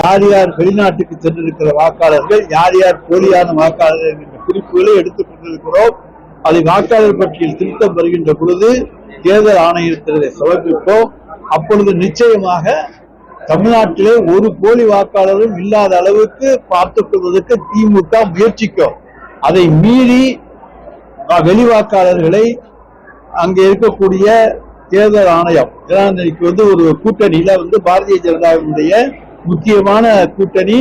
யார் யார் வெளிநாட்டுக்கு சென்றிருக்கிற வாக்காளர்கள், யார் யார் போலியான வாக்காளர்கள் என்ற குறிப்புகளை எடுத்துக் கொண்டிருக்கிறோம். அதை வாக்காளர் பட்டியல் திருத்தம் வருகின்ற பொழுது தேர்தல் ஆணையத்திலே சமர்ப்பிப்போம். அப்பொழுது நிச்சயமாக தமிழ்நாட்டிலே ஒரு போலி வாக்காளரும் இல்லாத அளவுக்கு பார்த்துக் கொள்வதற்கு திமுக முயற்சிக்கும். அதை மீறி வெளி வாக்காளர்களை அங்கே இருக்கக்கூடிய தேர்தல் ஆணையம் ஒரு கூட்டணியில பாரதிய ஜனதாவினுடைய முக்கியமான கூட்டணி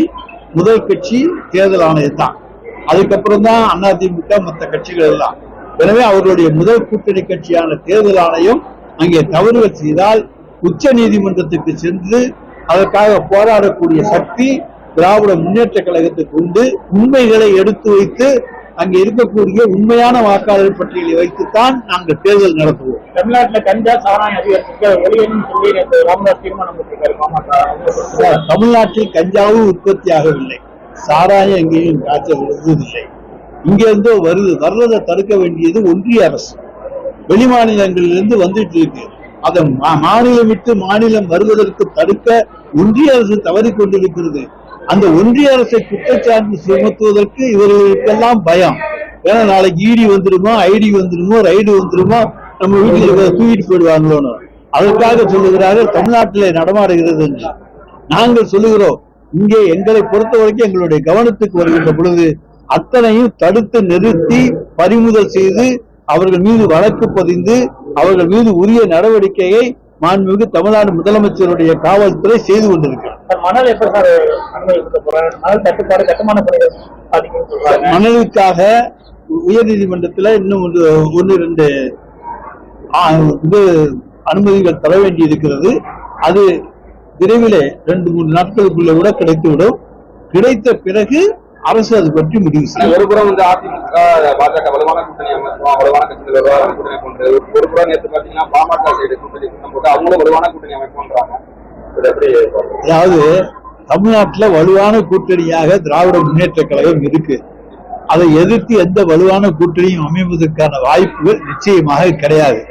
முதல் கட்சி தேர்தல் ஆணையம் தான். அதுக்கப்புறம் தான் அதிமுக மற்ற கட்சிகள் எல்லாம். எனவே அவர்களுடைய முதல் கூட்டணி கட்சியான தேர்தல் ஆணையம் அங்கே தவறுகள் செய்தால் உச்ச நீதிமன்றத்துக்கு சென்று அதற்காக போராடக்கூடிய சக்தி திராவிட முன்னேற்ற கழகத்துக்கு உண்டு. உண்மைகளை எடுத்து வைத்து அங்கே இருக்கக்கூடிய உண்மையான வாக்காளர் பட்டியலை வைத்துத்தான் நாங்கள் தேர்தல் நடத்துவோம். தமிழ்நாட்டில் கஞ்சா சாராயம் அதிகரித்து ராமதாஸ் தீர்மானம் போட்டிருக்காரு. தமிழ்நாட்டில் கஞ்சாவும் உற்பத்தி ஆகவில்லை, சாராயம் எங்கேயும் காய்ச்சல் வருவதில்லை. இங்கிருந்தோ வர்றதை தடுக்க வேண்டியது ஒன்றிய அரசு. வெளி மாநிலங்களிலிருந்து வந்துட்டு இருக்கு. அதை மாநிலம் விட்டு மாநிலம் வருவதற்கு தடுக்க ஒன்றிய அரசு தவறி கொண்டிருக்கிறது. அந்த ஒன்றிய அரசை குற்றச்சாட்டு சுமத்துவதற்கு இவர்களுக்கெல்லாம் பயம். ஏன்னா நாளைக்கு இடி வந்துருமோ, ஐடி வந்துருமோ, ரைடு வந்துருமோ, நம்ம வீட்டுல தூக்கிட்டு போயிடுவாங்களோன்னு அதற்காக சொல்லுகிறார்கள் தமிழ்நாட்டிலே நடமாடுகிறது என்று. நாங்கள் சொல்லுகிறோம், இங்கே எங்களை பொறுத்த வரைக்கும் எங்களுடைய கவனத்துக்கு வருகின்ற பொழுது அத்தனையும் தடுத்து நிறுத்தி பறிமுதல் செய்து அவர்கள் மீது வழக்கு பதிந்து அவர்கள் மீது உரிய நடவடிக்கையை மாண்புமிகு தமிழ்நாடு முதலமைச்சருடைய காவல்துறை செய்து கொண்டிருக்கிறார். மணலுக்காக உயர் நீதிமன்றத்தில் இன்னும் 1-2 அனுமதிகள் தர வேண்டி இருக்கிறது. அது விரைவிலே 2-3 நாட்களுக்குள்ள கூட கிடைத்துவிடும். கிடைத்த பிறகு அரசு அது பற்றி முடிவு செய்யும். ஒரு புறம் அதிமுக பாஜக வலுவான கூட்டணி அமைப்போம், வலுவான கட்சிகள் வலுவான கூட்டணி போன்றது. ஒரு புறம் நேற்று பாத்தீங்கன்னா பாமக சைடு கூட்டணி போட்டு அவங்களும் வலுவான கூட்டணி அமைப்போன்றாங்க. அதாவது தமிழ்நாட்டில் வலுவான கூட்டணியாக திராவிட முன்னேற்ற கழகம் இருக்கு. அதை எதிர்த்து எந்த வலுவான கூட்டணியும் அமைவதற்கான வாய்ப்புகள் நிச்சயமாக கிடையாது.